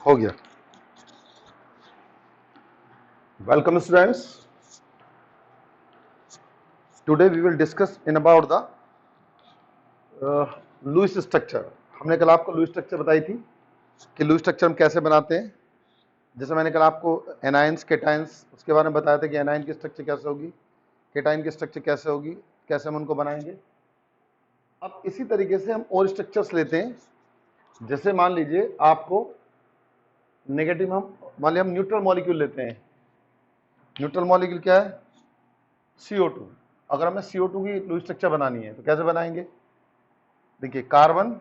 हो गया। Welcome students, today we will discuss in about the Lewis structure. हमने कल आपको लुईस स्ट्रक्चर बताई थी कि लुईस स्ट्रक्चर हम कैसे बनाते हैं। जैसे मैंने कल आपको एनाइंस केटाइंस उसके बारे में बताया था कि एनाइन की स्ट्रक्चर कैसे होगी, केटाइन की स्ट्रक्चर कैसे होगी, कैसे हम उनको बनाएंगे। अब इसी तरीके से हम और स्ट्रक्चर्स लेते हैं। जैसे मान लीजिए आपको नेगेटिव, हम मान लिया हम न्यूट्रल मॉलिक्यूल लेते हैं। न्यूट्रल मॉलिक्यूल क्या है? CO2। अगर हमें CO2 की लुईस स्ट्रक्चर बनानी है तो कैसे बनाएंगे? देखिए, कार्बन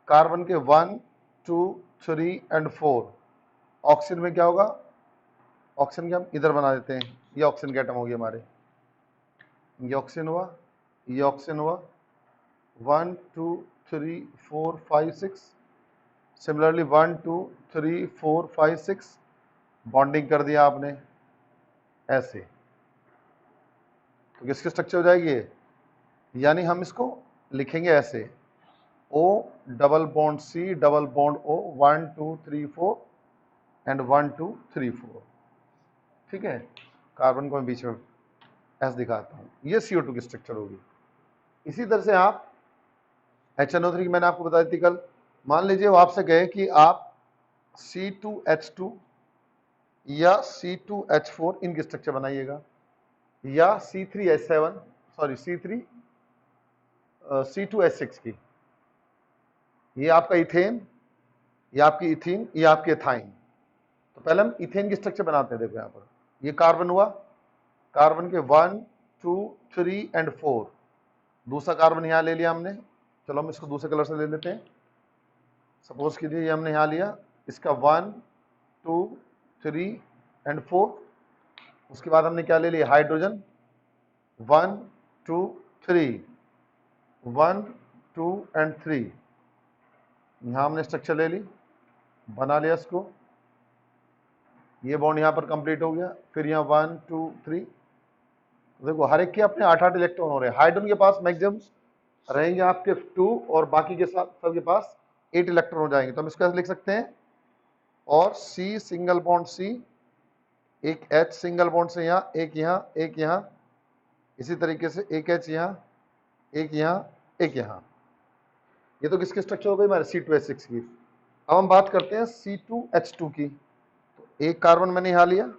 कार्बन के 1 2 3 एंड 4। ऑक्सीजन में क्या होगा? ऑक्सीजन के हम इधर बना देते हैं, ये ऑक्सीजन के एटम हो गए हमारे। ये ऑक्सीजन हुआ, ये ऑक्सीजन हुआ। 1 2 3 4 5 6। सिमिलरली 1 2 3 4 5 6 बॉन्डिंग कर दिया आपने ऐसे। तो किसकी स्ट्रक्चर हो जाएगी ये? यानी हम इसको लिखेंगे ऐसे, O double bond C double bond O 1 2 3 4 and 1 2 3 4। ठीक है, कार्बन को मैं बीच में ऐसे दिखाता हूँ, ये CO2 की स्ट्रक्चर होगी। इसी तरह से आप HNO3 की मैंने आपको बताई थी कल। मान लीजिए वो आपसे कहे कि आप C2H2 या C2H4 इनकी स्ट्रक्चर बनाइएगा, या C3H7 सॉरी C2H6 की। ये आपका इथेन, ये आपकी इथीन, ये आपके एथाइन। तो पहले हम इथेन की स्ट्रक्चर बनाते हैं। देखो यहाँ पर ये कार्बन हुआ, कार्बन के 1 2 3 एंड 4। दूसरा कार्बन यहाँ ले लिया हमने। चलो हम इसको दूसरे कलर से ले लेते हैं। सपोज कीजिए ये हमने यहाँ लिया, इसका 1 2 3 एंड 4। उसके बाद हमने क्या ले लिया? Hydrogen 1 2 3 1 2 and 3। यहाँ हमने स्ट्रक्चर ले ली, बना लिया इसको। ये बॉन्ड यहाँ पर कंप्लीट हो गया। फिर यहाँ 1 2 3। देखो हर एक के अपने 8 इलेक्ट्रॉन हो रहे हैं। हाइड्रोजन के पास मैक्सिमम रहेंगे आपके 2 और बाकी के साथ सबके पास 8 इलेक्ट्रॉन हो जाएंगे। तो हम इसको ऐसे लिख सकते हैं, और C सिंगल बॉन्ड C, एक H सिंगल बॉन्ड से यहाँ, एक यहाँ, एक यहाँ, इसी तरीके से एक H यहाँ, एक यहाँ, एक यहाँ। ये तो किसकी स्ट्रक्चर हो गई? हमारे C2H6 की। अब हम बात करते हैं C2H2 की। तो एक कार्बन मैंने यहाँ लिया,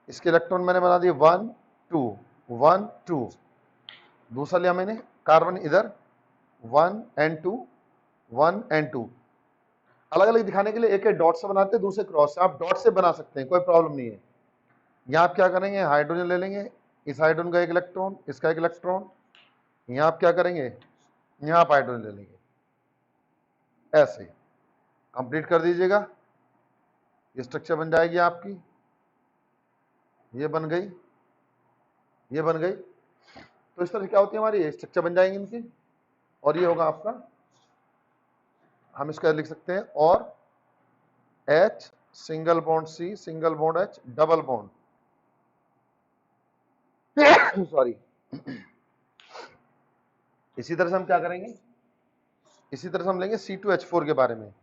इसके इलेक्ट्रॉन मैंने बना दिए 1 2 1 2। दूसरा लिया मैंने कार्बन इधर 1 एंड 2 1 एंड 2। अलग अलग दिखाने के लिए एक एक डॉट से बनाते हैं, दूसरे क्रॉस से। आप डॉट से बना सकते हैं, कोई प्रॉब्लम नहीं है। यहाँ आप क्या करेंगे? हाइड्रोजन ले लेंगे, इस हाइड्रोजन का एक इलेक्ट्रॉन, इसका एक इलेक्ट्रॉन। यहाँ आप क्या करेंगे? यहाँ आप हाइड्रोजन ले लेंगे, ऐसे कंप्लीट कर दीजिएगा। ये स्ट्रक्चर बन जाएगी आपकी, ये बन गई, ये बन गई। तो इस तरह से क्या होती है हमारी स्ट्रक्चर बन जाएंगी इनकी। और ये होगा आपका, हम इसका लिख सकते हैं, और H single bond C single bond H double bond sorry. इसी तरह से हम क्या करेंगे? इसी तरह से हम लेंगे C2H4 के बारे में।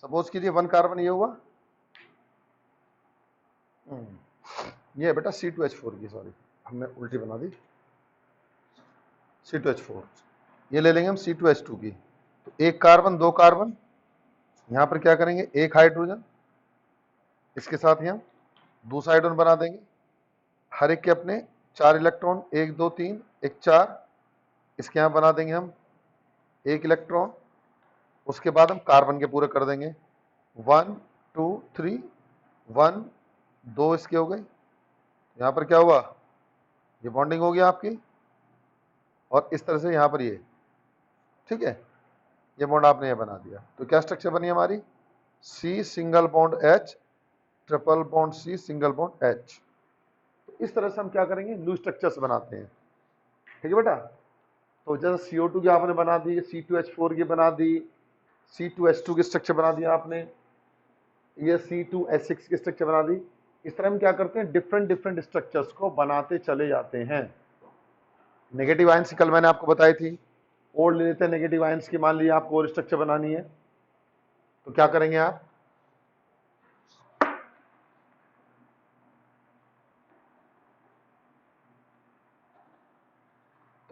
सपोज कीजिए 1 कार्बन ये हुआ, ये है बेटा C2H4 की, सॉरी हमने उल्टी बना दी। C2H4 ये ले लेंगे हम C2H2 की। तो एक कार्बन, दो कार्बन, यहाँ पर क्या करेंगे? एक हाइड्रोजन, इसके साथ ही हम दूसरा हाइड्रोजन बना देंगे। हर एक के अपने 4 इलेक्ट्रॉन, 1 2 3 1 4। इसके यहाँ बना देंगे हम एक इलेक्ट्रॉन। उसके बाद हम कार्बन के पूरे कर देंगे 1 2 3 1 2। इसके हो गए। यहाँ पर क्या हुआ? ये बॉन्डिंग हो गया आपकी, और इस तरह से यहाँ पर ये, ठीक है, ये बॉन्ड आपने ये बना दिया। तो क्या स्ट्रक्चर बनी हमारी? C single bond H triple bond C single bond H। तो इस तरह से हम क्या करेंगे? लूज स्ट्रक्चर्स बनाते हैं। ठीक है बेटा। तो जैसे CO2 की आपने बना दी, C2H4 की बना दी, C2H2 की स्ट्रक्चर बना दिया आपने, ये C2H6 की स्ट्रक्चर बना दी। इस तरह हम क्या करते हैं? डिफरेंट डिफरेंट स्ट्रक्चर्स को बनाते चले जाते हैं। नेगेटिव आयंस की कल मैंने आपको बताई थी, और ले लेते हैं नेगेटिव आयंस की। मान लीजिए आपको और स्ट्रक्चर बनानी है, तो क्या करेंगे आप?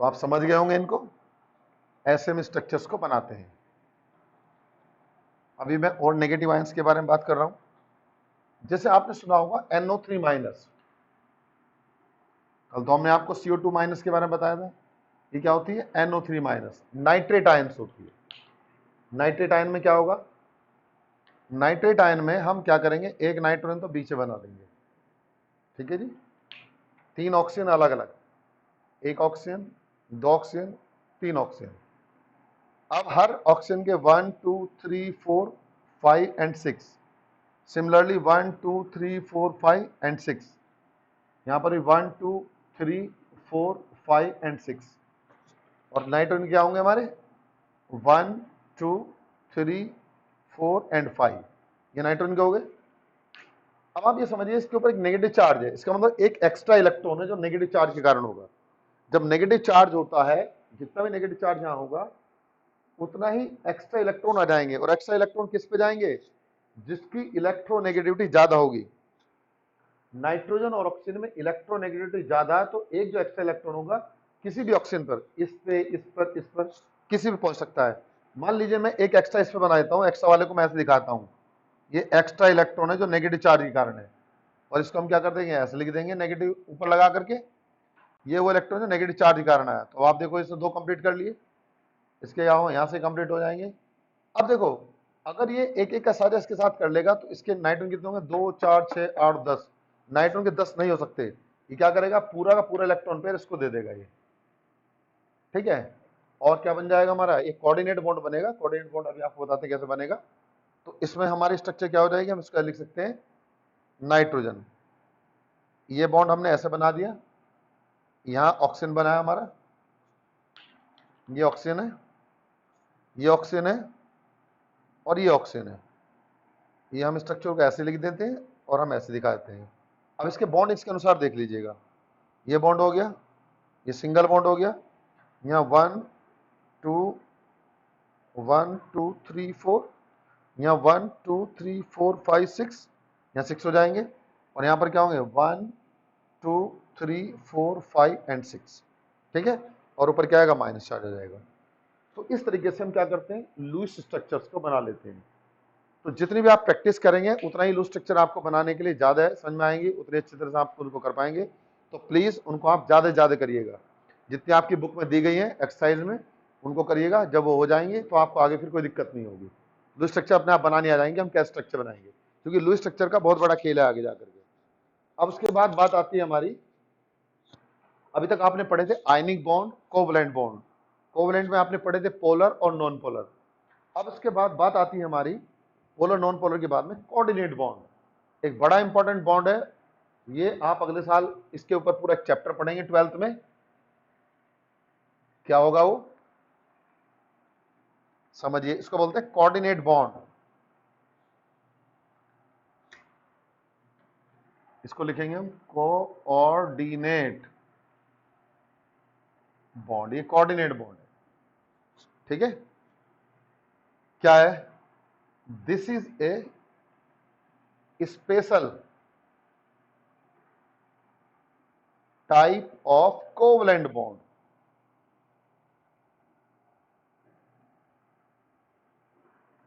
तो आप समझ गए होंगे इनको, ऐसे हम स्ट्रक्चर्स को बनाते हैं। अभी मैं और नेगेटिव आयंस के बारे में बात कर रहा हूं। जैसे आपने सुना होगा NO3 माइनस, कल तो हमने आपको CO2 माइनस के बारे में बताया था। ये क्या होती है? NO3 माइनस, नाइट्रेट आयंस होती है। नाइट्रेट आयन में क्या होगा? नाइट्रेट आयन में हम क्या करेंगे, एक नाइट्रोजन तो बीच में बना देंगे, ठीक है जी। 3 ऑक्सीजन अलग अलग, 1 ऑक्सीजन, 2 ऑक्सीजन, 3 ऑक्सीजन। अब हर ऑक्सीजन के 1 2 3 4 5 एंड 6, सिमिलरली 1 2 3 4 5 एंड 6, यहां पर भी 1 2 3 4 5 एंड 6। और नाइट्रोजन क्या होंगे हमारे? 1 2 3 4 एंड 5, ये नाइट्रोजन के हो गए। अब आप ये समझिए इसके ऊपर एक नेगेटिव चार्ज है, इसका मतलब एक एक्स्ट्रा इलेक्ट्रॉन है जो नेगेटिव चार्ज के कारण होगा। जब नेगेटिव चार्ज होता है, जितना भी नेगेटिव चार्ज यहां होगा उतना ही एक्स्ट्रा इलेक्ट्रॉन आ जाएंगे। और एक्स्ट्रा इलेक्ट्रॉन किस पे जाएंगे? जिसकी इलेक्ट्रोनेगेटिविटी ज्यादा होगी। नाइट्रोजन और ऑक्सीजन में इलेक्ट्रोनेगेटिविटी ज्यादा है, तो एक जो एक्स्ट्रा इलेक्ट्रॉन होगा किसी भी ऑक्सीजन पर, इस पे, इस पर, इस पर, किसी भी पहुंच सकता है। मान लीजिए मैं एक एक्स्ट्रा इस पे बना देता हूं, एक्स्ट्रा वाले को मैं ऐसे दिखाता हूं, ये एक्स्ट्रा इलेक्ट्रॉन है जो नेगेटिव चार्ज के कारण है। और इसको हम क्या कर देंगे, ऐसे लिख देंगे नेगेटिव ऊपर लगा करके, ये वो इलेक्ट्रॉन जो नेगेटिव चार्ज के कारण आया। तो आप देखो इससे 2 कंप्लीट कर लिए, इसके यहाँ से कंप्लीट हो जाएंगे। अब देखो अगर ये एक एक का साझा इसके साथ कर लेगा तो इसके नाइट्रोजन कितने होंगे? 2 4 6 8 10। नाइट्रोजन के 10 नहीं हो सकते। ये क्या करेगा? पूरा का पूरा इलेक्ट्रॉन पेयर इसको दे देगा ये, ठीक है। और क्या बन जाएगा हमारा? एक कोऑर्डिनेट बॉन्ड बनेगा। कोऑर्डिनेट बॉन्ड अभी आपको बताते हैं कैसे बनेगा। तो इसमें हमारी स्ट्रक्चर क्या हो जाएगी, हम इसको लिख सकते हैं नाइट्रोजन। ये बॉन्ड हमने ऐसे बना दिया, यहां ऑक्सीजन बनाया हमारा, ये ऑक्सीजन है, ये ऑक्सीजन है और ये ऑक्सीजन है। ये हम स्ट्रक्चर को ऐसे लिख देते हैं और हम ऐसे दिखा देते हैं। अब इसके बॉन्ड इसके अनुसार देख लीजिएगा, ये बॉन्ड हो गया, ये सिंगल बॉन्ड हो गया, यहाँ 1 2 1 2 3 4, यहाँ 1 2 3 4 5 6, यहाँ 6 हो जाएंगे। और यहाँ पर क्या होंगे? 1 2 3 4 5 एंड 6, ठीक है। और ऊपर क्या आएगा? माइनस चार्ज हो जाएगा। तो इस तरीके से हम क्या करते हैं, लूज स्ट्रक्चर्स को बना लेते हैं। तो जितनी भी आप प्रैक्टिस करेंगे उतना ही लूज स्ट्रक्चर आपको बनाने के लिए ज्यादा है, समझ में आएंगे, उतनी अच्छी तरह से आप उनको कर पाएंगे। तो प्लीज उनको आप ज्यादा से ज्यादा करिएगा, जितनी आपकी बुक में दी गई है एक्सरसाइज में उनको करिएगा। जब वो हो जाएंगे तो आपको आगे फिर कोई दिक्कत नहीं होगी। लूज स्ट्रक्चर अपने आप बनाने आ जाएंगे, हम क्या स्ट्रक्चर बनाएंगे, क्योंकि लूज स्ट्रक्चर का बहुत बड़ा खेल है आगे जाकर के। अब उसके बाद बात आती है हमारी, अभी तक आपने पढ़े थे ionic bond, covalent bond. Covalent में आपने पढ़े थे पोलर और नॉन पोलर। अब उसके बाद बात आती है हमारी पोलर नॉन पोलर के बाद में कोऑर्डिनेट बॉन्ड। एक बड़ा इंपॉर्टेंट बॉन्ड है ये, आप अगले साल इसके ऊपर पूरा एक चैप्टर पढ़ेंगे 12th में। क्या होगा वो समझिए, इसको बोलते हैं कोऑर्डिनेट बॉन्ड। इसको लिखेंगे हम कोऑर्डिनेट बॉन्ड, ये कोऑर्डिनेट बॉन्ड है, ठीक है। क्या है? This is a special type of covalent bond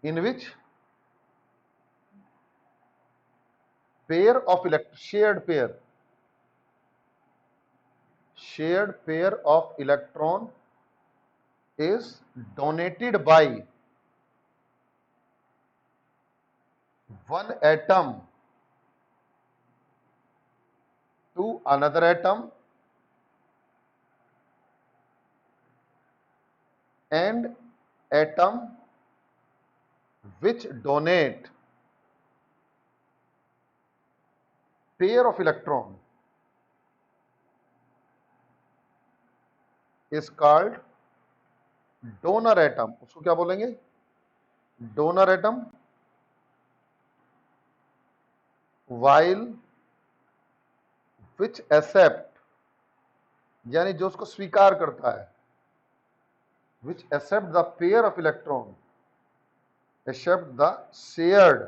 in which pair of shared pair of electron is donated by one atom to another atom and atom which donate pair of electron is called donor atom। उसको क्या बोलेंगे? donor atom। while which accept, यानी जो उसको स्वीकार करता है, which accept the pair of electron, accept the shared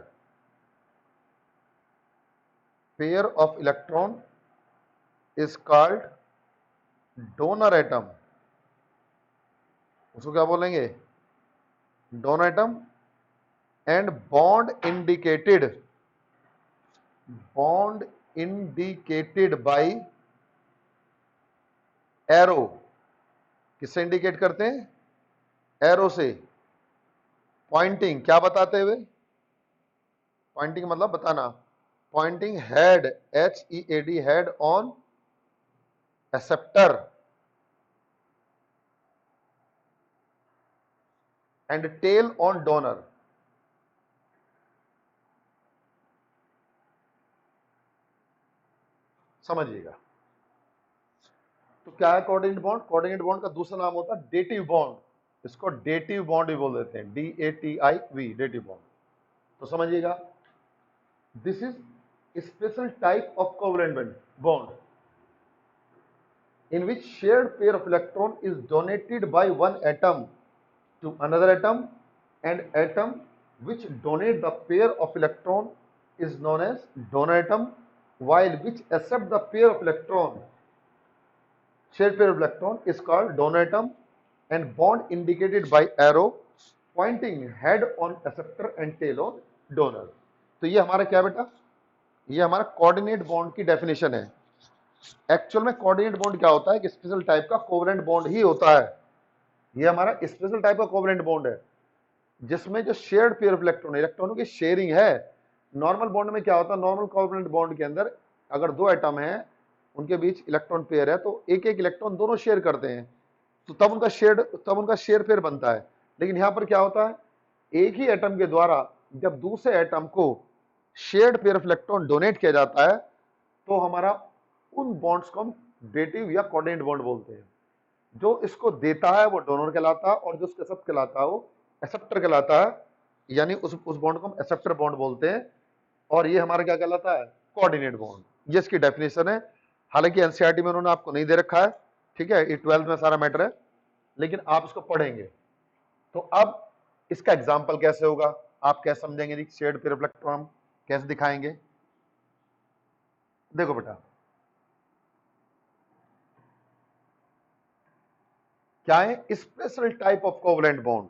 pair of electron is called donor atom। उसको क्या बोलेंगे? Donor atom and bond indicated by arrow. किससे इंडिकेट करते हैं? एरो से। पॉइंटिंग क्या बताते हुए? पॉइंटिंग मतलब बताना। Pointing head, HEAD, head on acceptor and tail on donor. समझिएगा। तो क्या है कोऑर्डिनेट बॉन्ड? कोऑर्डिनेट बॉन्ड का दूसरा नाम होता है डेटिव बॉन्ड। इसको डेटिव बॉन्ड भी बोल देते हैं, DATIV, डेटिव बॉन्ड। तो समझिएगा, this is special type of covalent bond in which shared pair of electron is donated by one atom to another atom, and atom which donate the pair of electron is known as donor atom, while which accept the pair of electron, shared pair of electron, is called donor atom, and bond indicated by arrow pointing head on acceptor and tail on donor। तो ये हमारा क्या बेटा? ये हमारा coordinate bond की definition है। Actual में कोऑर्डिनेट बॉन्ड क्या होता है? कि स्पेशल टाइप का कोवलेंट बॉन्ड ही होता है। ये हमारा स्पेशल टाइप का कोवलेंट बॉन्ड है जिसमें जो शेयर्ड पेयर ऑफ इलेक्ट्रॉन, इलेक्ट्रॉनों की शेयरिंग है। नॉर्मल बॉन्ड में क्या होता है? नॉर्मल कोवलेंट बॉन्ड के अंदर अगर दो एटम हैं, उनके बीच इलेक्ट्रॉन पेयर है, तो एक एक इलेक्ट्रॉन दोनों शेयर करते हैं, तो तब उनका शेयर पेयर बनता है। लेकिन यहां पर क्या होता है? एक ही एटम के द्वारा जब दूसरे एटम को shared pair of electron donate किया जाता है, तो हमारा उन बॉन्ड्स को हम डेटिव या कोऑर्डिनेट बॉन्ड बोलते हैं। जो इसको देता है वो डोनर कहलाता है, और जो इसको एक्सेप्ट कहलाता है वो एक्सेप्टर कहलाता है। यानी उस बॉन्ड को हम एक्सेप्टर बॉन्ड बोलते हैं, और ये हमारा क्या कहलाता है? Coordinate bond. ये इसकी डेफिनेशन है। हालांकि एनसीईआरटी में उन्होंने आपको नहीं दे रखा है, ठीक है, ये 12th में सारा मैटर है, लेकिन आप इसको पढ़ेंगे। तो अब इसका एग्जाम्पल कैसे होगा, आप कैसे समझेंगे? शेयर्ड पेयर ऑफ इलेक्ट्रॉन कैसे दिखाएंगे? देखो बेटा, क्या है? Special type of covalent bond.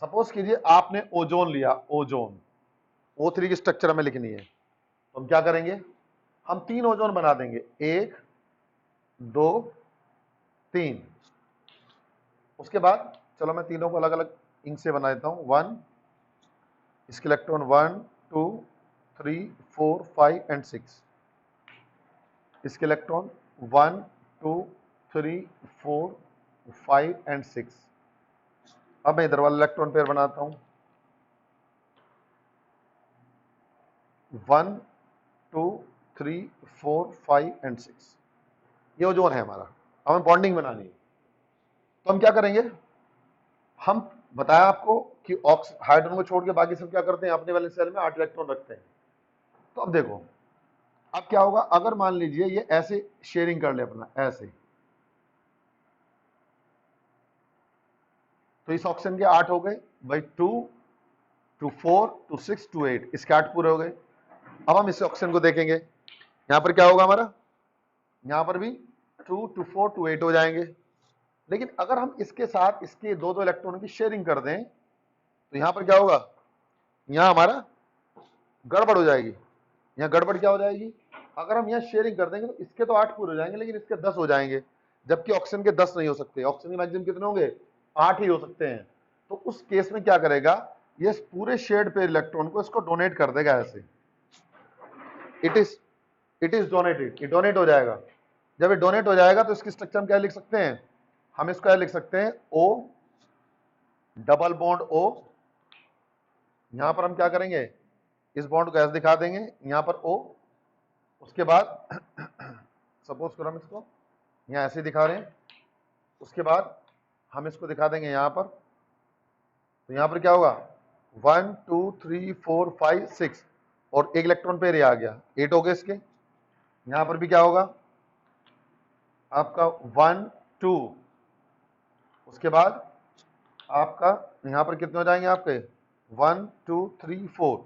Suppose कीजिए आपने ओजोन लिया, ओजोन, O3 की स्ट्रक्चर हमें लिखनी है, तो हम क्या करेंगे? हम 3 ओजोन बना देंगे, 1 2 3। उसके बाद चलो मैं तीनों को अलग अलग इंक से बना देता हूं। 1, इसके इलेक्ट्रॉन 1 2 3 4 5 एंड 6, इसके इलेक्ट्रॉन 1 2 3 4 5 एंड 6। अब मैं इधर वाला इलेक्ट्रॉन पेयर बनाता हूं, 1 2 3 4 5 एंड 6। ये ओजोन है हमारा। अब हमें बॉन्डिंग बनानी है, तो हम क्या करेंगे? हम बताया आपको कि हाइड्रोजन को छोड़ के बाकी सब क्या करते हैं? अपने वाले सेल में 8 इलेक्ट्रॉन रखते हैं। तो अब देखो, अब क्या होगा? अगर मान लीजिए ये ऐसे शेयरिंग कर ले अपना, ऐसे, तो इस ऑक्सीजन के 8 हो गए भाई, 2 2 4 2 6 2 8, इसके 8 पूरे हो गए। अब हम इस ऑक्सीजन को देखेंगे, यहां पर क्या होगा हमारा? यहां पर भी 2 2 4 2 8 हो जाएंगे। लेकिन अगर हम इसके साथ इसके दो इलेक्ट्रॉनों की शेयरिंग कर दें, तो यहां पर क्या होगा? यहां हमारा गड़बड़ हो जाएगी। यहां गड़बड़ क्या हो जाएगी? अगर हम यहां शेयरिंग कर देंगे तो इसके तो 8 पूरे हो जाएंगे, लेकिन इसके 10 हो जाएंगे, जबकि ऑक्सीजन के 10 नहीं हो सकते। ऑक्सीजन के मैक्सिमम कितने होंगे? 8 ही हो सकते हैं। तो उस केस में क्या करेगा? ये पूरे शेयर्ड पेयर इलेक्ट्रॉन को इसको डोनेट कर देगा ऐसे। इट इज डोनेटेड, ये डोनेट हो जाएगा। जब ये डोनेट हो जाएगा तो इसकी स्ट्रक्चर हम क्या लिख सकते हैं? हम इसको क्या लिख सकते हैं? O double bond O। यहां पर हम क्या करेंगे? इस बॉन्ड को ऐसे दिखा देंगे, यहां पर O। उसके बाद सपोज करो हम इसको यहां ऐसे दिखा रहे हैं, उसके बाद हम इसको दिखा देंगे यहां पर, तो यहां पर क्या होगा? 1 2 3 4 5 6, और एक इलेक्ट्रॉन पेयर आ गया, 8 हो गए इसके। यहां पर भी क्या होगा आपका? 1 2, उसके बाद आपका यहां पर कितने हो जाएंगे आपके? 1 2 3 4,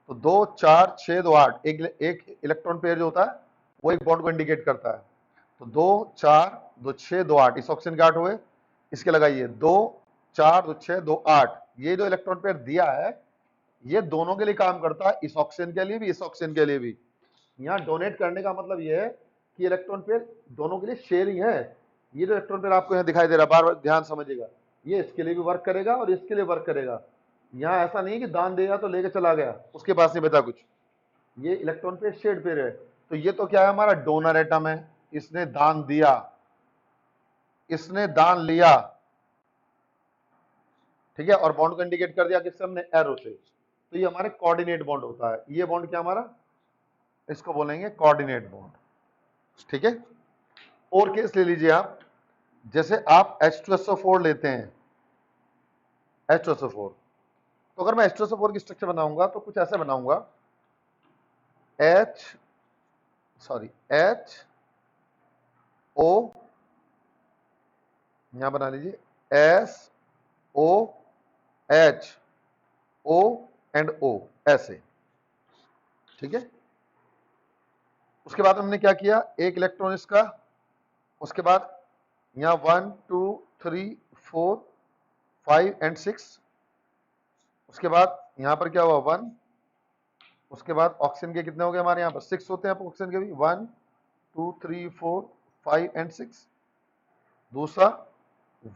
तो 2 4 6 2 8, एक इलेक्ट्रॉन पेयर जो होता है वो एक बॉन्ड को इंडिकेट करता है। तो 2 4 2 6 2 8, इस ऑक्सीजन के 8 हुए। इसके लगाइए 2 4 2 6 2 8, ये जो इलेक्ट्रॉन पेयर दिया है ये दोनों के लिए काम करता है, इस ऑक्सीजन के लिए भी, इस ऑक्सीजन के लिए भी। यहाँ डोनेट करने का मतलब ये है कि इलेक्ट्रॉन पेयर दोनों के लिए शेयरिंग है। ये जो इलेक्ट्रॉन पेयर आपको यहाँ दिखाई दे रहा है, बार बार ध्यान समझिएगा, ये इसके लिए भी वर्क करेगा और इसके लिए वर्क करेगा। यहाँ ऐसा नहीं कि दान देगा तो लेके चला गया, उसके पास नहीं बचा कुछ। ये इलेक्ट्रॉन पेयर शेड पेयर है। तो ये तो क्या है, हमारा डोनर एटम है, इसने दान दिया, इसने दान लिया, ठीक है। और बॉन्ड को इंडिकेट कर दिया किससे, हमने एरो से। तो ये हमारे कोऑर्डिनेट बॉन्ड होता है। ये बॉन्ड क्या हमारा, इसको बोलेंगे कोऑर्डिनेट बॉन्ड, ठीक है। और केस ले लीजिए आप, जैसे आप H2SO4 लेते हैं, H2SO4, तो अगर मैं H2SO4 की स्ट्रक्चर बनाऊंगा तो कुछ ऐसे बनाऊंगा, HO, यहां बना लीजिए SOH, O एंड O, ऐसे, ठीक है। उसके बाद हमने क्या किया, एक इलेक्ट्रॉन इसका, उसके बाद यहां 1 2 3 4 5 एंड 6, उसके बाद यहां पर क्या हुआ 1, उसके बाद ऑक्सीजन के कितने हो गए हमारे यहाँ पर 6 होते हैं ऑक्सीजन के भी, 1 2 3 4 5 एंड 6। दूसरा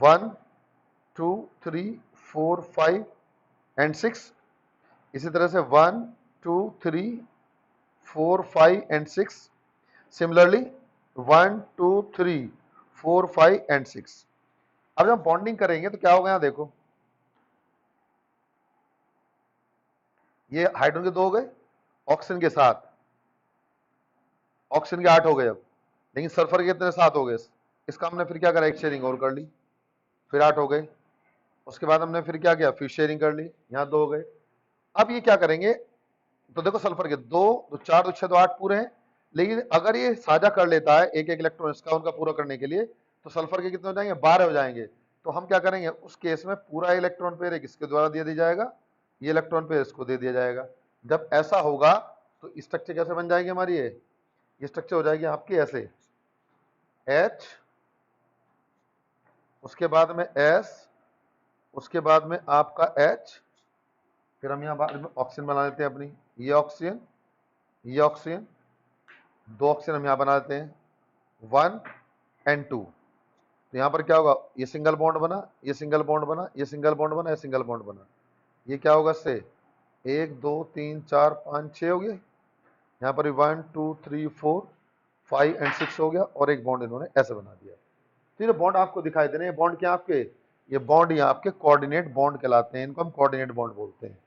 1 2 3 4 5 एंड 6। इसी तरह से 1 2 3 4 5 एंड 6। Similarly 1 2 3 4 5 and 6। अब जब हम बॉन्डिंग करेंगे तो क्या होगा, यहाँ देखो, ये हाइड्रोजन के 2 हो गए, ऑक्सीजन के 7, ऑक्सीजन के 8 हो गए अब, लेकिन सल्फर के कितने 7 हो गए। इसका हमने फिर क्या करा, एक शेयरिंग और कर ली, फिर 8 हो गए। उसके बाद हमने फिर क्या किया, फिर शेयरिंग कर ली, यहाँ 2 हो गए। अब ये क्या करेंगे, तो देखो सल्फर के 2 तो 4 तो 6 तो 8 पूरे हैं, लेकिन अगर ये साझा कर लेता है एक एक इलेक्ट्रॉन इसका उनका पूरा करने के लिए, तो सल्फर के कितने हो जाएंगे, 12 हो जाएंगे। तो हम क्या करेंगे, उस केस में पूरा इलेक्ट्रॉन पेयर इसके द्वारा दे दिया जाएगा, ये इलेक्ट्रॉन पेयर इसको दे दिया जाएगा। जब ऐसा होगा तो स्ट्रक्चर कैसे बन जाएगी हमारी, ये स्ट्रक्चर हो जाएगी आपकी ऐसे, H, उसके बाद में S, उसके बाद में आपका H, फिर हम यहाँ बाद में ऑक्सीजन बना लेते हैं अपनी, ये ऑक्सीजन, ये ऑक्सीजन, 2 ऑक्सीजन हम यहाँ बना लेते हैं, 1 एंड 2। तो यहाँ पर क्या होगा, ये सिंगल बॉन्ड बना, ये सिंगल बॉन्ड बना, ये सिंगल बॉन्ड बना, ये सिंगल बॉन्ड बना। ये क्या होगा इससे, 1 2 3 4 5 6 हो गए, यहाँ पर 1 2 3 4 5 एंड 6 हो गया, और एक बॉन्ड इन्होंने ऐसे बना दिया। तो ये बॉन्ड आपको दिखाई दे रहे हैं, बॉन्ड क्या आपके, ये बॉन्ड यहाँ आपके कोऑर्डिनेट बॉन्ड कहलाते हैं, इनको हम कोऑर्डिनेट बॉन्ड बोलते हैं।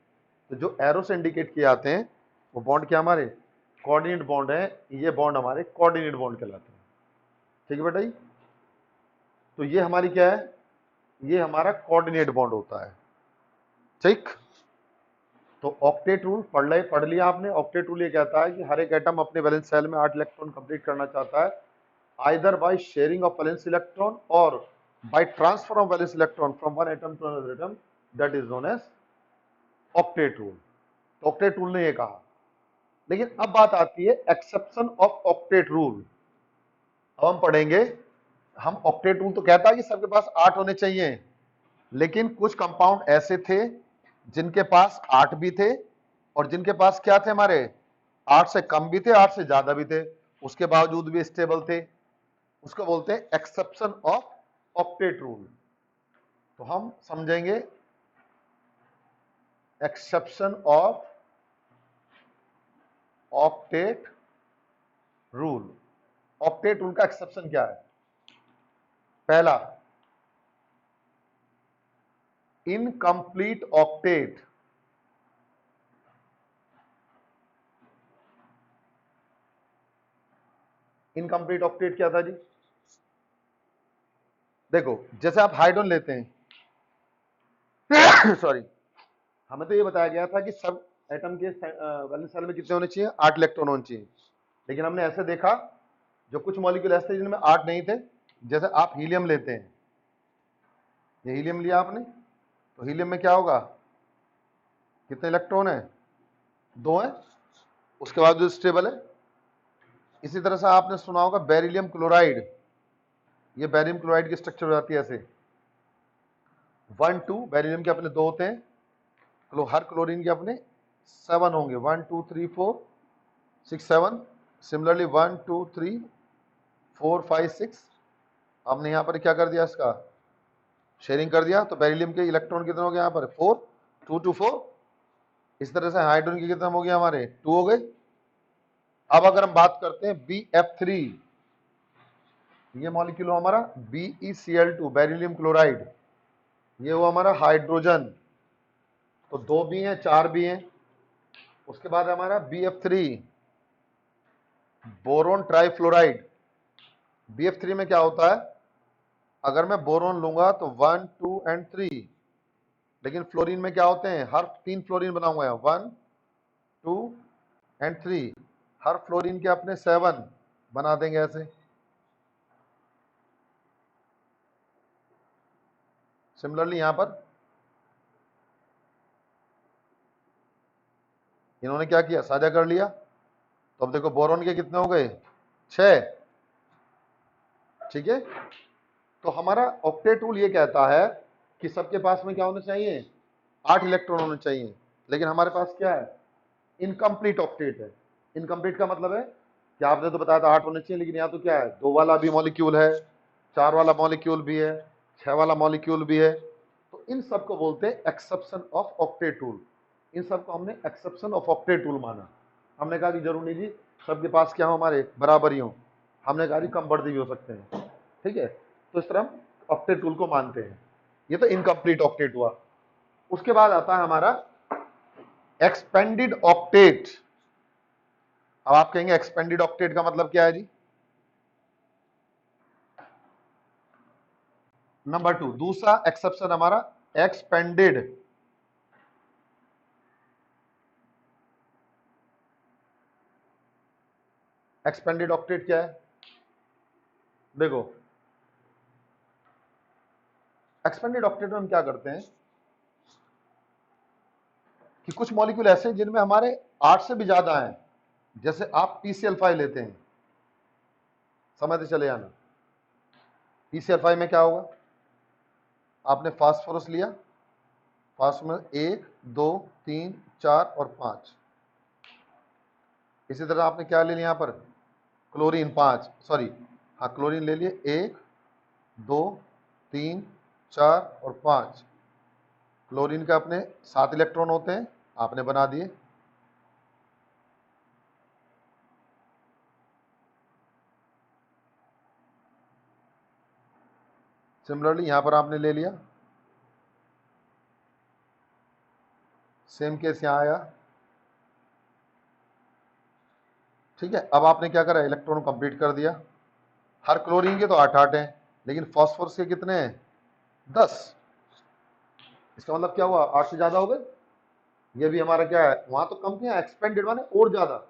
तो जो एरो से इंडिकेट किए जाते हैं वो बॉन्ड क्या हमारे कोऑर्डिनेट बॉन्ड है, ये बॉन्ड हमारे कोऑर्डिनेट बॉन्ड कहलाते हैं, ठीक है बेटा जी। तो ये हमारी क्या है, ये हमारा कोऑर्डिनेट बॉन्ड होता है, ठीक। तो ऑक्टेट रूल पढ़ लिया आपने। ऑक्टेट रूल ये कहता है कि हर एक एटम अपने वैलेंस शेल में 8 इलेक्ट्रॉन कंप्लीट करना चाहता है, either by sharing of valence electron और by transfer of valence electron from one atom to another atom, that is known as octet rule. Octet rule ने ये कहा। लेकिन अब बात आती है एक्सेप्शन ऑफ ऑक्टेट रूल। अब हम पढ़ेंगे, हम ऑक्टेट रूल तो कहता है कि सबके पास 8 होने चाहिए, लेकिन कुछ कंपाउंड ऐसे थे जिनके पास 8 भी थे और जिनके पास क्या थे हमारे 8 से कम भी थे, 8 से ज्यादा भी थे, उसके बावजूद भी स्टेबल थे। उसको बोलते हैं एक्सेप्शन ऑफ ऑक्टेट रूल। तो हम समझेंगे exception of octet rule. Octet rule का एक्सेप्शन क्या है, पहला, इनकंप्लीट ऑक्टेट, इनकंप्लीट ऑक्टेट क्या था जी, देखो जैसे आप हाइड्रोजन लेते हैं सॉरी, हमें तो ये बताया गया था कि सब एटम के वैलेंस शेल में कितने होने चाहिए, 8 इलेक्ट्रॉन होने चाहिए। लेकिन हमने ऐसे देखा जो कुछ मॉलिक्यूल ऐसे थे जिनमें 8 नहीं थे। जैसे आप हीलियम लेते हैं, ये हीलियम लिया आपने, तो हीलियम में क्या होगा, कितने इलेक्ट्रॉन है, 2 है, उसके बाद जो स्टेबल है। इसी तरह से आपने सुना होगा बेरिलियम क्लोराइड, ये बेरियम क्लोराइड की स्ट्रक्चर हो जाती है ऐसे, 1 2 बेरिलियम के अपने 2 होते हैं, हर क्लोरीन के अपने 7 होंगे, 1 2 3 4 6 7। सिमिलरली 1 2 3 4 5 6। हमने यहाँ पर क्या कर दिया, इसका शेयरिंग कर दिया, तो बेरिलियम के इलेक्ट्रॉन कितने हो गए यहाँ पर 4, 2 2 4। इस तरह से हाइड्रोजन के कितने हो गए हमारे 2 हो गए। अब अगर हम बात करते हैं BF3, ये मॉलिक्यूल हमारा BeCl2 बेरिलियम क्लोराइड, ये हुआ हमारा हाइड्रोजन, तो 2 भी हैं 4 भी हैं। उसके बाद हमारा BF3 बोरोन ट्राइफ्लोराइड। BF3 में क्या होता है, अगर मैं बोरोन लूंगा तो 1 2 एंड 3, लेकिन फ्लोरीन में क्या होते हैं, हर 3 फ्लोरीन बना हुआ है, 1 2 एंड 3, हर फ्लोरीन के अपने 7 बना देंगे ऐसे। सिमिलरली यहां पर इन्होंने क्या किया, साझा कर लिया, तो अब देखो बोरोन के कितने हो गए 6, ठीक है। तो हमारा ऑक्टेट रूल ये कहता है कि सबके पास में क्या होना चाहिए, 8 इलेक्ट्रॉन होने चाहिए, लेकिन हमारे पास क्या है, इनकम्प्लीट ऑक्टेट है। इनकम्प्लीट का मतलब है कि आपने तो बताया था 8 होने चाहिए, लेकिन यहाँ तो क्या है, 2 वाला भी मॉलिक्यूल है, 4 वाला मॉलिक्यूल भी है, 6 वाला मॉलिक्यूल भी है। तो इन सब को बोलते हैं एक्सेप्शन ऑफ ऑक्टेट रूल। इन सबको हमने एक्सेप्शन ऑफ ऑक्टेट रूल माना। हमने कहा कि जरूर नहीं जी सबके पास क्या हो, हमारे बराबर ही हो, हमने कहा कि कम बढ़ते भी हो सकते हैं, ठीक है। तो इस तरह हम ऑक्टेट रूल को मानते हैं। ये तो इनकम्प्लीट ऑक्टेट हुआ। उसके बाद आता है हमारा एक्सपेंडेड ऑक्टेट। अब आप कहेंगे एक्सपेंडेड ऑक्टेट का मतलब क्या है जी। नंबर 2, दूसरा एक्सेप्शन हमारा एक्सपेंडेड। एक्सपेंडेड ऑक्टेट क्या है, देखो एक्सपेंडेड ऑक्टेट में हम क्या करते हैं कि कुछ मॉलिक्यूल ऐसे जिनमें हमारे 8 से भी ज्यादा हैं। जैसे आप PCl5 लेते हैं, समझते चले जाना, PCl5 में क्या होगा, आपने फास्फोरस लिया, फास्फोरस 1 2 3 4 और 5। इसी तरह आपने क्या ले लिया यहाँ पर, क्लोरीन 5, सॉरी हाँ क्लोरीन ले लिए, 1 2 3 4 और 5। क्लोरीन के अपने 7 इलेक्ट्रॉन होते हैं, आपने बना दिए। सिमिलरली यहां पर आपने ले लिया, सेम केस यहां आया, ठीक है। अब आपने क्या करा, इलेक्ट्रॉन कंप्लीट कर दिया। हर क्लोरीन के तो 8 8 हैं, लेकिन फास्फोरस के कितने हैं 10। इसका मतलब क्या हुआ, 8 से ज्यादा हो गए। ये भी हमारा क्या है, वहां तो कम किया, एक्सपेंडेड माने और ज्यादा।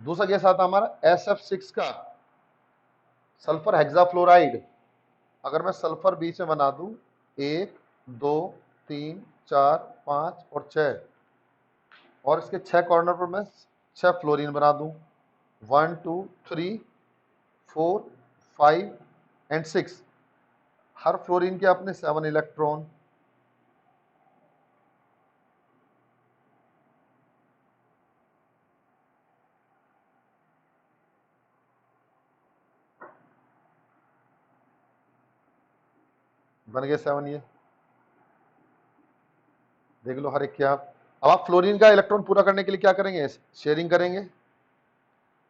दूसरा केस आता हमारा SF6 का, सल्फर हेक्साफ्लोराइड। अगर मैं सल्फर बीच में बना दूं 1 2 3 4 5 और 6, और इसके 6 कॉर्नर पर मैं 6 फ्लोरीन बना दूं, 1 2 3 4 5 एंड 6, हर फ्लोरीन के अपने 7 इलेक्ट्रॉन। बन गए 7, ये देख लो हर एक के आप। अब आप फ्लोरीन का इलेक्ट्रॉन पूरा करने के लिए क्या करेंगे, शेयरिंग करेंगे,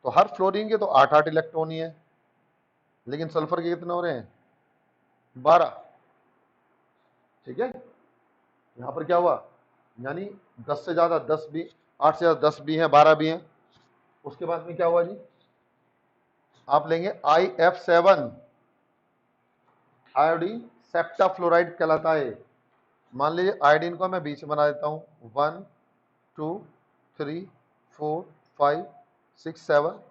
तो हर फ्लोरीन के तो 8 8 इलेक्ट्रॉन ही है, लेकिन सल्फर के कितने हो रहे हैं 12, ठीक है। यहां पर क्या हुआ, यानी 10 से ज्यादा 10 भी, 8 से ज्यादा 10 भी हैं, 12 भी हैं। उसके बाद में क्या हुआ जी, आप लेंगे IF7, आयोडीन सेप्टाफ्लोराइड कहलाता है। मान लीजिए आयोडीन को मैं बीच में बना देता हूं, 1 2 3 4 5 6 7,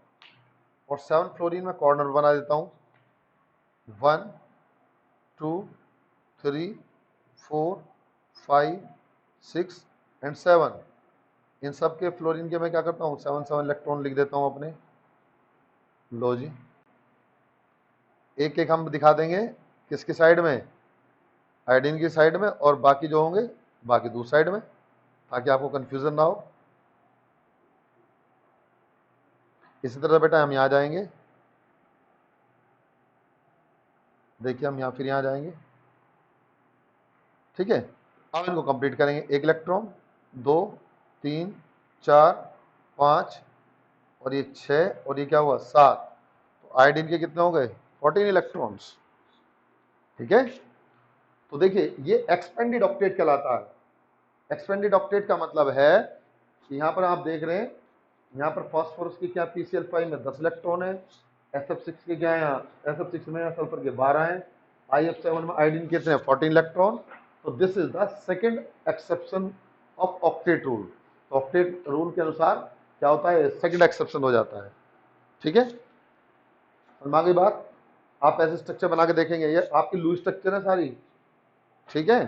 और 7 फ्लोरीन में कॉर्नर बना देता हूं, 1 2 3 4 5 6 एंड 7। इन सब के फ्लोरीन के मैं क्या करता हूँ 7 7 इलेक्ट्रॉन लिख देता हूँ अपने। लो जी, एक एक हम दिखा देंगे किसकी साइड में, आयोडीन की साइड में और बाकी जो होंगे बाकी दूसरी साइड में, ताकि आपको कंफ्यूजन ना हो। इसी तरह बेटा हम यहाँ जाएंगे, देखिए हम यहाँ फिर यहाँ जाएंगे, ठीक है। अब इनको कंप्लीट करेंगे, 1 इलेक्ट्रॉन, 2 3 4 5 और ये 6 और ये क्या हुआ 7। तो आयोडीन के कितने हो गए 14 इलेक्ट्रॉन्स, ठीक है। तो देखिए ये एक्सपेंडेड ऑक्टेट कहलाता है। एक्सपेंडेड ऑक्टेट का मतलब है कि यहाँ पर आप देख रहे हैं, यहाँ पर फास्फोरस की क्या PCl5 में 10 इलेक्ट्रॉन है, SF6 के क्या है, यहाँ SF6 में सल्फर के 12 हैं, IF7 में आयोडीन के कितने 14 इलेक्ट्रॉन। तो this is the second exception of octet rule. तो ऑक्टेट रूल के अनुसार क्या होता है, सेकंड एक्सेप्शन हो जाता है, ठीक है। समझ गई बात। आप ऐसे स्ट्रक्चर बना के देखेंगे, ये आपकी लूज स्ट्रक्चर है सारी, ठीक है।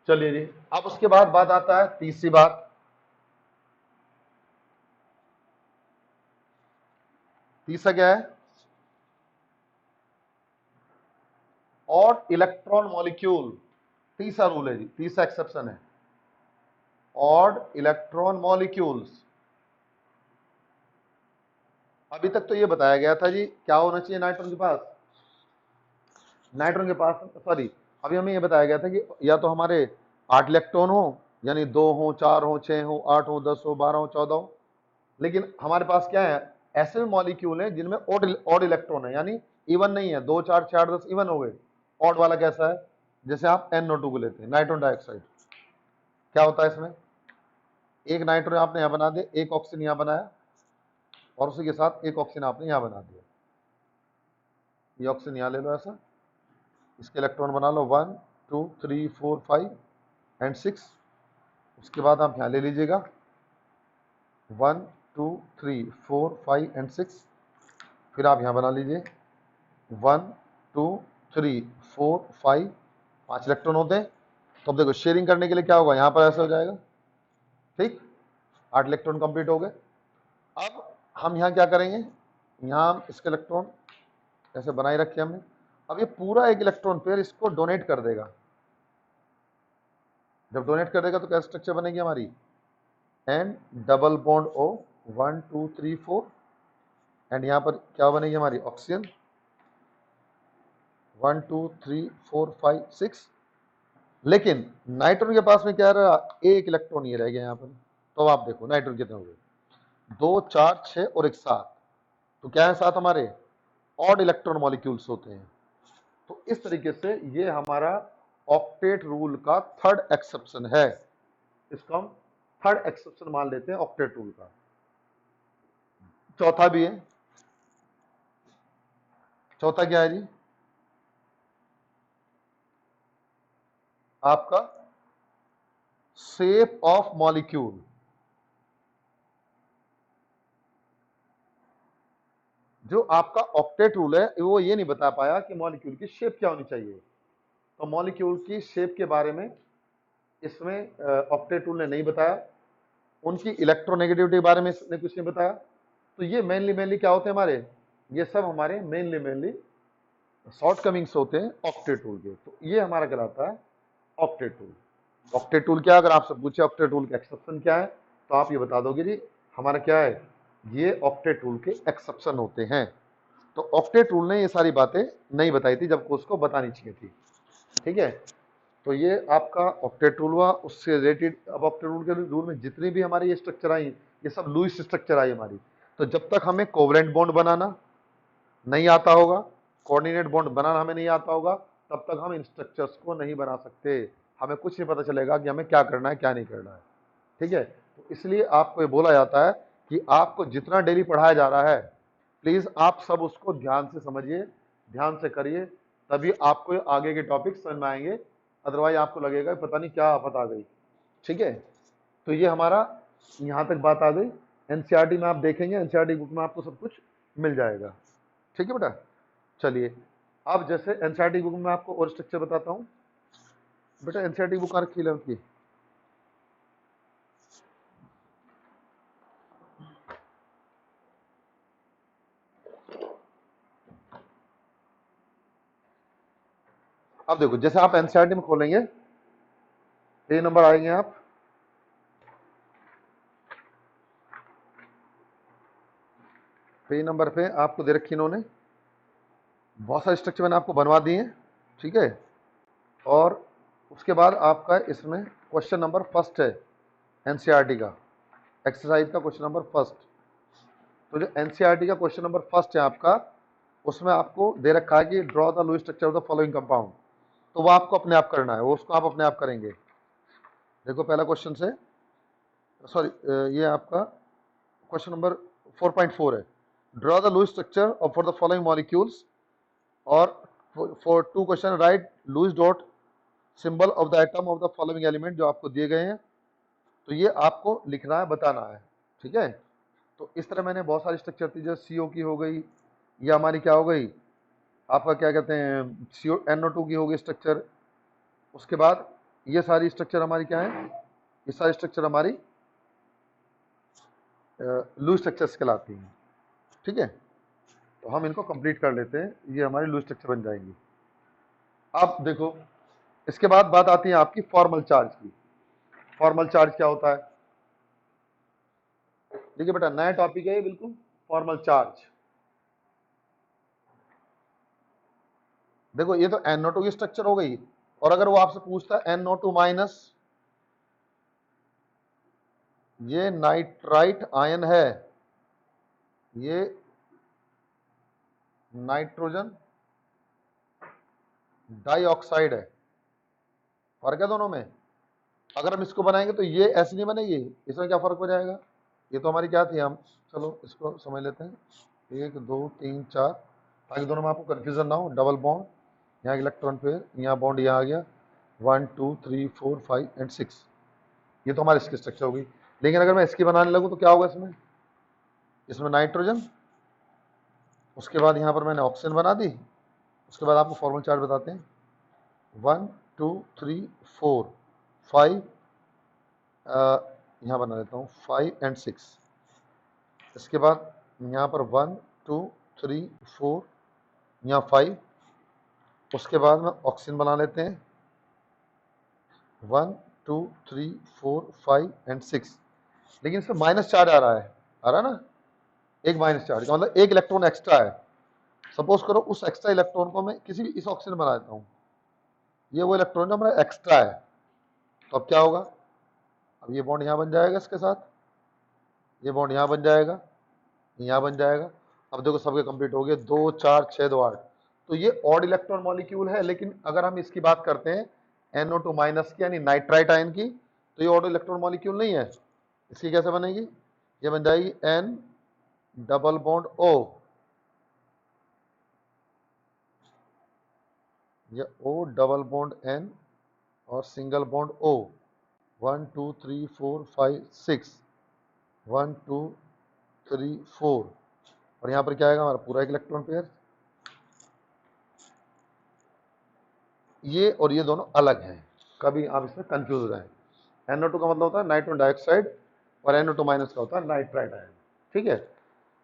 चलिए जी, अब उसके बाद बात आता है तीसरी बात। तीसरा क्या है, और इलेक्ट्रॉन मॉलिक्यूल। तीसरा रूल है जी, तीसरा एक्सेप्शन है, ऑड इलेक्ट्रॉन मॉलिक्यूल्स। अभी तक तो ये बताया गया था जी क्या होना चाहिए नाइट्रॉन के पास, नाइट्रॉन के पास सॉरी, अभी हमें ये बताया गया था कि या तो हमारे 8 इलेक्ट्रॉन हो, यानी 2 हो 4 हो 6 हो 8 हो 10 हो 12 हो 14 हो। लेकिन हमारे पास क्या है, ऐसे भी मॉलिक्यूल हैं जिनमें ऑड इलेक्ट्रॉन है, यानी इवन नहीं है, 2 4 6 8 10 इवन हो गए। ऑड वाला कैसा है, जैसे आप NO2 को लेते हैं, नाइट्रोजन डाइऑक्साइड। क्या होता है इसमें, एक नाइट्रोजन आपने यहाँ बना दिया, एक ऑक्सीजन यहाँ बनाया, और उसी के साथ एक ऑक्सीजन आपने यहाँ बना दिया। ये ऑक्सीजन यहाँ ले लो ऐसा, इसके इलेक्ट्रॉन बना लो 1 2 3 4 5 एंड 6। उसके बाद आप यहाँ ले लीजिएगा 1 2 3 4 5 एंड 6। फिर आप यहाँ बना लीजिए 1 2 3 4 5, 5 इलेक्ट्रॉन होते हैं। तो अब देखो शेयरिंग करने के लिए क्या होगा, यहाँ पर ऐसे हो जाएगा, ठीक। 8 इलेक्ट्रॉन कंप्लीट हो गए। अब हम यहाँ क्या करेंगे, यहाँ इसके इलेक्ट्रॉन ऐसे बनाए रखे हमने। अब ये पूरा एक इलेक्ट्रॉन पेयर इसको डोनेट कर देगा। जब डोनेट कर देगा तो क्या स्ट्रक्चर बनेगी हमारी, and double bond O 1 2 3 4, and यहाँ पर क्या बनेगी हमारी ऑक्सीजन 1 2 3 4 5 6। लेकिन नाइट्रोजन के पास में क्या रहा, एक इलेक्ट्रॉन ये रह गया यहाँ पर। तो आप देखो नाइट्रोजन कितने हो गए, 2 4 6 और एक 7। तो क्या है, 7 हमारे ऑड इलेक्ट्रॉन मॉलिक्यूल्स होते हैं। तो इस तरीके से ये हमारा ऑक्टेट रूल का थर्ड एक्सेप्शन है। इसको हम थर्ड एक्सेप्शन मान लेते हैं ऑक्टेट रूल का। चौथा भी है, चौथा क्या है जी, आपका शेप ऑफ मॉलिक्यूल। जो आपका ऑक्टेट रूल है वो ये नहीं बता पाया कि मॉलिक्यूल की शेप क्या होनी चाहिए। तो मॉलिक्यूल की शेप के बारे में इसमें ऑक्टेट रूल ने नहीं बताया। उनकी इलेक्ट्रोनेगेटिविटी के बारे में इसने कुछ नहीं बताया। तो ये मेनली क्या होते हैं हमारे, ये सब हमारे मेनली शॉर्ट कमिंग्स होते हैं ऑक्टेट रूल के। तो ये हमारा कहलाता है ऑक्टेट रूल। ऑक्टेट रूल क्या, अगर आपसे पूछे ऑक्टेट रूल का एक्सेप्शन क्या है, तो आप ये बता दोगे जी हमारा क्या है, ये ऑक्टेट रूल के एक्सेप्शन होते हैं। तो ऑक्टेट रूल ने ये सारी बातें नहीं बताई थी जबकि उसको बतानी चाहिए थी, ठीक है। तो ये आपका ऑक्टेट रूल हुआ, उससे रिलेटेड। अब ऑक्टेट रूल के रूल में जितनी भी हमारी ये स्ट्रक्चर आई, ये सब लुईस स्ट्रक्चर आई हमारी। तो जब तक हमें कोवलेंट बॉन्ड बनाना नहीं आता होगा, कोऑर्डिनेट बॉन्ड बनाना हमें नहीं आता होगा, तब तक हम इन स्ट्रक्चर्स को नहीं बना सकते। हमें कुछ नहीं पता चलेगा कि हमें क्या करना है क्या नहीं करना है, ठीक है। तो इसलिए आपको ये बोला जाता है कि आपको जितना डेली पढ़ाया जा रहा है, प्लीज आप सब उसको ध्यान से समझिए, ध्यान से करिए, तभी आपको आगे के टॉपिक समझ में आएंगे। अदरवाइज आपको लगेगा पता नहीं क्या आफत आ गई, ठीक है। तो ये हमारा यहाँ तक बात आ गई। एनसीईआरटी में आप देखेंगे, एनसीईआरटी बुक में आपको सब कुछ मिल जाएगा, ठीक है बेटा। चलिए अब जैसे एनसीईआरटी बुक में आपको और स्ट्रक्चर बताता हूँ। बेटा एनसीईआरटी बुक आ रखी है 11th की, अब देखो, जैसे आप एनसीईआरटी में खोलेंगे, पेज नंबर आएंगे आप, पेज नंबर पे आपको दे रखी इन्होंने बहुत सारे स्ट्रक्चर मैंने आपको बनवा दिए हैं, ठीक है। और उसके बाद आपका इसमें क्वेश्चन नंबर फर्स्ट है एनसीईआरटी का, एक्सरसाइज का क्वेश्चन नंबर फर्स्ट। तो जो एनसीईआरटी का क्वेश्चन नंबर फर्स्ट है आपका, उसमें आपको दे रखा है कि draw the Lewis structure of the following compound. तो वो आपको अपने आप करना है, वो उसको आप अपने आप करेंगे। देखो पहला क्वेश्चन से, सॉरी, ये आपका क्वेश्चन नंबर 4.4 है। Draw the Lewis structure of for the following molecules, और four two question write Lewis dot symbol of the atom of the following element, जो आपको दिए गए हैं। तो ये आपको लिखना है, बताना है, ठीक है। तो इस तरह मैंने बहुत सारी स्ट्रक्चर थी, जैसे सीओ की हो गई, या हमारी क्या हो गई आपका, क्या कहते हैं, सीओ NO2 की हो गई स्ट्रक्चर। उसके बाद ये सारी स्ट्रक्चर हमारी क्या है, ये सारी स्ट्रक्चर हमारी लुईस स्ट्रक्चर्स कहलाती हैं, ठीक है। तो हम इनको कंप्लीट कर लेते हैं, ये हमारी लुईस स्ट्रक्चर बन जाएंगी। अब देखो, इसके बाद बात आती है आपकी फॉर्मल चार्ज की। फॉर्मल चार्ज क्या होता है? देखिए बेटा, नया टॉपिक है ये बिल्कुल, फॉर्मल चार्ज। देखो, ये तो NO2 की स्ट्रक्चर हो गई, और अगर वो आपसे पूछता है NO2 माइनस, ये नाइट्राइट आयन है, ये नाइट्रोजन डाइऑक्साइड है, फर्क है दोनों में। अगर हम इसको बनाएंगे तो ये ऐसे नहीं बनेगी, इसमें क्या फर्क हो जाएगा? ये तो हमारी क्या थी, हम चलो इसको समझ लेते हैं, 1 2 3 4, ताकि दोनों में आपको कंफ्यूजन ना हो। डबल बॉन्ड, यहाँ इलेक्ट्रॉन पेयर, यहाँ बॉन्ड, यहाँ आ गया 1 2 3 4 5 एंड 6। ये तो हमारी इसकी स्ट्रक्चर होगी। लेकिन अगर मैं इसकी बनाने लगूँ तो क्या होगा इसमें? इसमें नाइट्रोजन, उसके बाद यहाँ पर मैंने ऑक्सीजन बना दी। उसके बाद आपको फॉर्मल चार्ज बताते हैं, 1 2 3 4 5, यहाँ बना लेता हूँ 5 एंड 6। इसके बाद यहाँ पर 1 2 3 4, यहाँ 5। उसके बाद में ऑक्सीजन बना लेते हैं, 1 2 3 4 5 एंड 6। लेकिन इसमें माइनस चार्ज आ रहा है, आ रहा है ना, एक माइनस चार्ज का मतलब एक इलेक्ट्रॉन एक्स्ट्रा है। सपोज करो उस एक्स्ट्रा इलेक्ट्रॉन को मैं किसी भी इस ऑक्सीजन बना देता हूँ, ये वो इलेक्ट्रॉन जो हमारा एक्स्ट्रा है। तो अब क्या होगा? अब ये बॉन्ड यहाँ बन जाएगा, इसके साथ ये बॉन्ड यहाँ बन जाएगा, यहाँ बन जाएगा। अब देखो सबके कंप्लीट हो गए, 2 4 6 2 8। तो ये ऑड इलेक्ट्रॉन मॉलिक्यूल है। लेकिन अगर हम इसकी बात करते हैं NO2 माइनस की, यानी नाइट्राइट आयन की, तो ये ऑड इलेक्ट्रॉन मॉलिक्यूल नहीं है। इसकी कैसे बनेगी? ये बन जाएगी N डबल बॉन्ड O, या O डबल बॉन्ड N और सिंगल बॉन्ड O। 1 2 3 4 5 6, 1 2 3 4। और यहाँ पर क्या आएगा हमारा पूरा एक इलेक्ट्रॉन पेयर। ये और ये दोनों अलग हैं, कभी आप इसमें कंफ्यूज हो जाए। NO2 का मतलब होता है नाइट्रोजन डाइऑक्साइड, और NO2 माइनस का होता है नाइट्राइट आयन, ठीक है।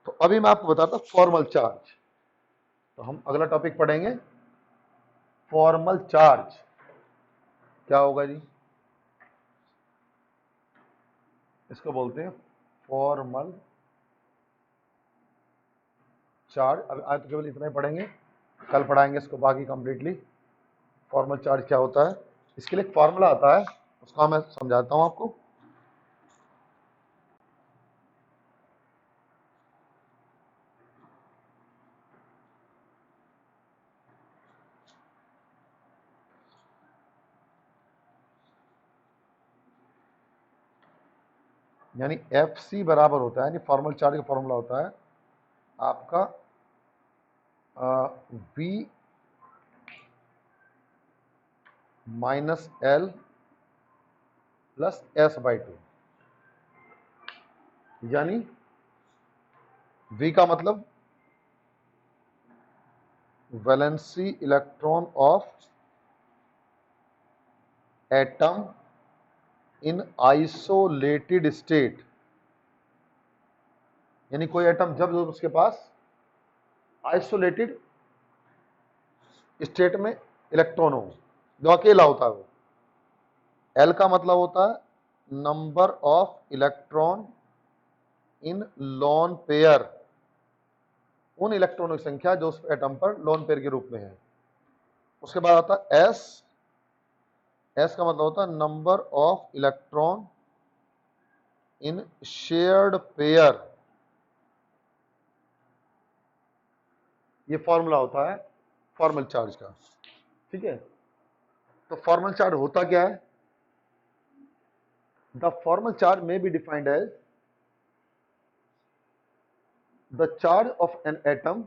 तो अभी मैं आपको बताता हूँ फॉर्मल चार्ज। तो हम अगला टॉपिक पढ़ेंगे, फॉर्मल चार्ज क्या होगा जी? इसको बोलते हैं फॉर्मल चार्ज। अब आज तो केवल इतना ही पढ़ेंगे, कल पढ़ाएंगे इसको बाकी कंप्लीटली। फॉर्मल चार्ज क्या होता है, इसके लिए एक फॉर्मूला आता है, उसका मैं समझाता हूं आपको। यानी FC बराबर होता है, यानी फॉर्मल चार्ज का फॉर्मूला होता है आपका V minus L plus S/2। यानी V का मतलब valency electron of atom in isolated state. यानी कोई एटम जब उसके पास आइसोलेटेड स्टेट में इलेक्ट्रॉन हो, जो अकेला होता है वो। एल का मतलब होता है number of electron in lone pair, उन इलेक्ट्रॉनों की संख्या जो उस एटम पर लोन पेयर के रूप में है। उसके बाद आता है एस, एस का मतलब होता है number of electron in shared pair. ये फॉर्मूला होता है फॉर्मल चार्ज का, ठीक है। तो फॉर्मल चार्ज होता क्या है? The formal charge may be defined as the charge of an atom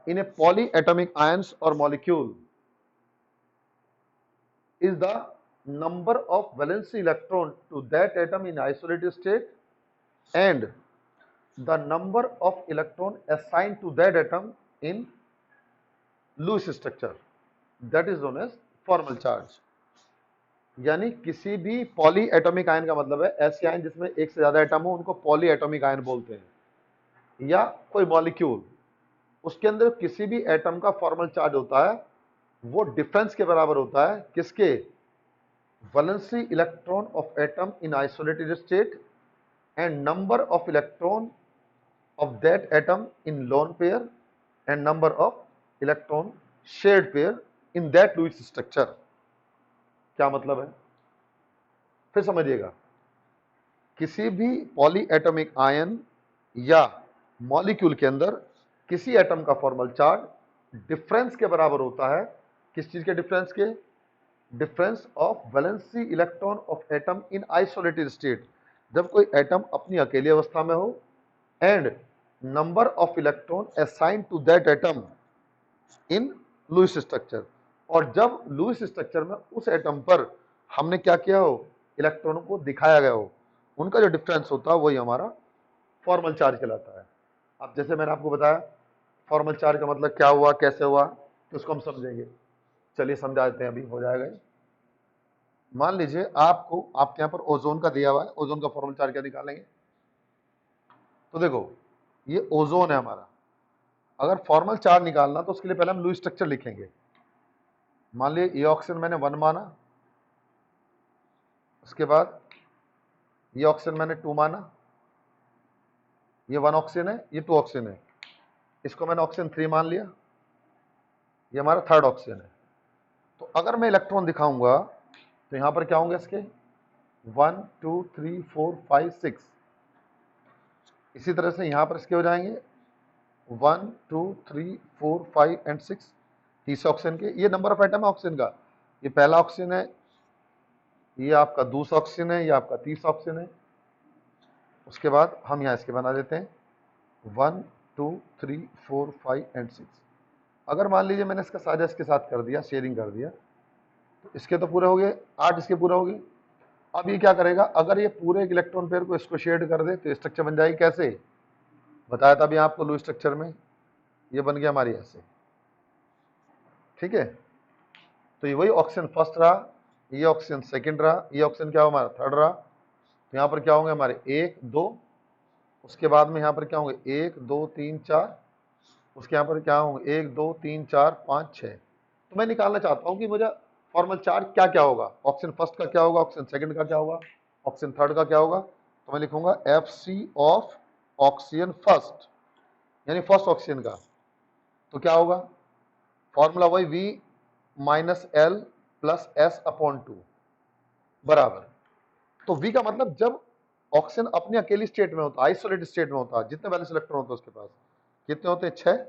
in a polyatomic ions or molecule is the number of valence electron to that atom in isolated state and the number of electron assigned to that atom in Lewis structure, that is known as formal charge। यानी किसी भी polyatomic ion का मतलब है ऐसे ion जिसमें एक से ज्यादा एटम हो, उनको पॉली एटॉमिक आयन बोलते हैं। या कोई मॉलिक्यूल, उसके अंदर किसी भी एटम का फॉर्मल चार्ज होता है वो डिफरेंस के बराबर होता है किसके? Valency electron of atom in isolated state and number of electron of that atom in lone pair and number of electron shared pair in that Lewis structure. क्या मतलब है? फिर समझिएगा, किसी भी पॉली एटॉमिक आयन या मॉलिक्यूल के अंदर किसी एटम का फॉर्मल चार्ज डिफरेंस के बराबर होता है। किस चीज के डिफरेंस के? Difference of valency electron of atom in isolated state, जब कोई एटम अपनी अकेली अवस्था में हो, and number of electron assign to that atom in Lewis structure, और जब लुईस स्ट्रक्चर में उस एटम पर हमने क्या किया हो? इलेक्ट्रॉनों को दिखाया गया हो, उनका जो डिफरेंस होता है वही हमारा फॉर्मल चार्ज कहलाता है। अब जैसे मैंने आपको बताया फॉर्मल चार्ज का मतलब क्या हुआ, कैसे हुआ, तो उसको हम समझेंगे। चलिए समझा देते हैं, अभी हो जाएगा। मान लीजिए आपको आपके यहाँ पर ओजोन का दिया हुआ है, ओजोन का फॉर्मल चार्ज क्या निकालेंगे? तो देखो ये ओजोन है हमारा, अगर फॉर्मल चार्ज निकालना तो उसके लिए पहले हम लुईस स्ट्रक्चर लिखेंगे। मान लीजिए ये ऑक्सीजन मैंने 1 माना, उसके बाद ये ऑक्सीजन मैंने 2 माना, ये 1 ऑक्सीजन है, ये 2 ऑक्सीजन है, इसको मैंने ऑक्सीजन 3 मान लिया, ये हमारा 3rd ऑक्सीजन है। तो अगर मैं इलेक्ट्रॉन दिखाऊंगा तो यहां पर क्या होंगे इसके? 1 2 3 4 5 6। इसी तरह से यहां पर इसके हो जाएंगे 1 2 3 4 5 एंड 6, तीसरे ऑक्सीजन के। ये नंबर ऑफ एटम है ऑक्सीजन का, ये पहला ऑक्सीजन है, ये आपका दूसरा ऑक्सीजन है, ये आपका तीसरा ऑक्सीजन है। उसके बाद हम यहाँ इसके बना देते हैं 1 2 3 4 5 एंड 6। अगर मान लीजिए मैंने इसका साझा इसके साथ कर दिया, शेयरिंग कर दिया, तो इसके तो पूरे हो गए, 8 इसके पूरे हो गए। अब ये क्या करेगा? अगर ये पूरे एक इलेक्ट्रॉन पेयर को इसको शेड कर दे तो स्ट्रक्चर बन जाएगी कैसे? बताया था अभी आपको लुईस स्ट्रक्चर में, ये बन गया हमारी ऐसे, ठीक है। तो ये वही ऑक्सीजन फर्स्ट रहा, ये ऑक्सीजन सेकंड रहा, ये ऑक्सीजन क्या हुआ हमारा 3rd रहा। तो यहाँ पर क्या होंगे हमारे 1 2, उसके बाद में यहाँ पर क्या होंगे 1 2 3 4, उसके यहाँ पर क्या होंगे 1 2 3 4 5 6। तो मैं निकालना चाहता हूँ कि मुझे फॉर्मल चार्ज क्या क्या होगा, ऑक्सीजन फर्स्ट का क्या होगा, ऑक्सीजन सेकंड का क्या होगा, ऑक्सीजन 3rd का क्या होगा। तो मैं लिखूंगा FC ऑफ ऑक्सीजन फर्स्ट, यानी फर्स्ट ऑक्सीजन का। तो क्या होगा? फॉर्मूला वही V minus L plus S/2 बराबर। तो V का मतलब जब ऑक्सीजन अपनी अकेली स्टेट में होता है, आइसोलेटेड स्टेट में होता है, जितने वैलेंस इलेक्ट्रॉन होते हैं उसके पास कितने होते हैं? 6।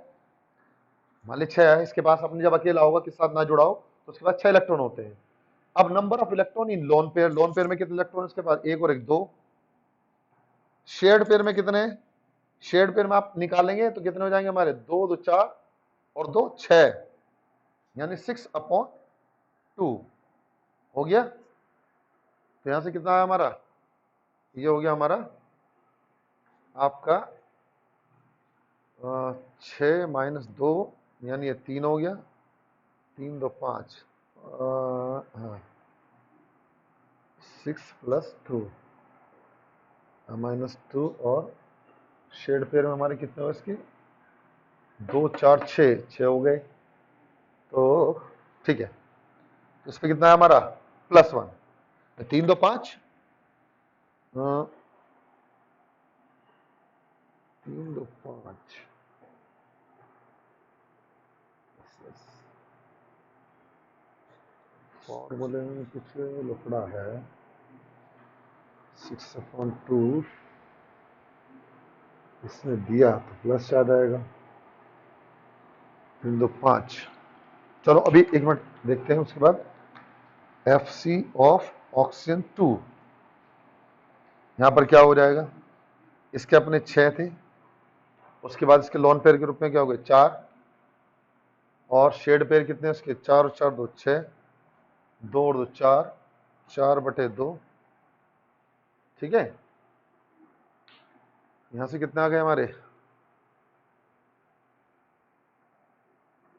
मान ली 6 है, इसके पास अपने जब अकेला होगा, किसके साथ ना जुड़ा हो, तो उसके पास 6 इलेक्ट्रॉन होते हैं। अब number of electron in lone pair, lone pair में कितने इलेक्ट्रॉन इसके पास? 1 और 1 2। शेयर्ड पेयर में कितने? शेयर्ड पेयर में आप निकालेंगे तो कितने हो जाएंगे हमारे? 2 2 4 और 2 6, यानी 6/2 हो गया। तो यहां से कितना आया हमारा? ये हो गया हमारा आपका 6 माइनस 2, यानी ये 3 हो गया, 3 2 5, हाँ 6 प्लस 2 माइनस 2, और शेड पेयर में हमारे कितने हो इसके? 2 4 6 हो गए। तो ठीक है, तो इस पे कितना है हमारा +1, 3 2 5, 3 2 5, फॉर्मूले में कुछ लफड़ा है, 6/2 इसने दिया तो प्लस आ जाएगा, 3 2 5। चलो अभी 1 मिनट देखते हैं, उसके बाद FC ऑफ ऑक्सीजन 2, यहां पर क्या हो जाएगा, इसके अपने 6 थे, उसके बाद इसके लॉन पेयर के रूप में क्या हो गए 4, और शेड पेयर कितने उसके 4 और 4 2 6, 2 और 2 4, 4/2, ठीक है। यहां से कितने आ गए हमारे,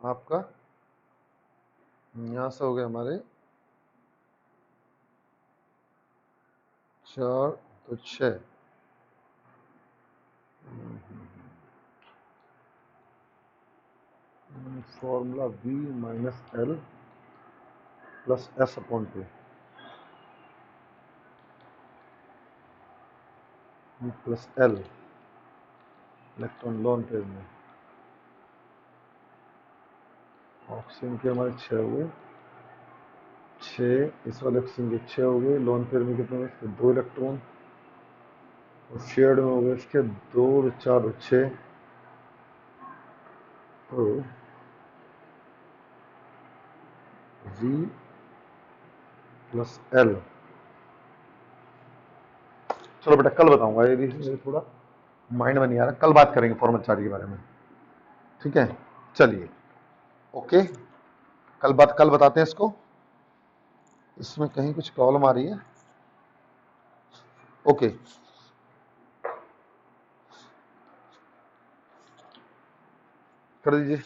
आपका यहां से हो गए हमारे 4 तो 6, formula V - L + S/2 plus L electron lone pair में, ऑक्सीजन के हमारे 6 हो गए, 6 इस वाले ऑक्सीजन के 6 हो गए, लोन पेयर में कितने इसके 2 इलेक्ट्रॉन, और शेयर्ड में हो गए इसके 2 और 4 और 6, तो V + L। चलो बेटा कल बताऊंगा, ये भी थोड़ा माइंड में नहीं आ रहा, कल बात करेंगे फॉर्मल चार्ज के बारे में, ठीक है। चलिए ओके, कल बताते हैं इसको, इसमें कहीं कुछ प्रॉब्लम आ रही है, ओके। कर दीजिए।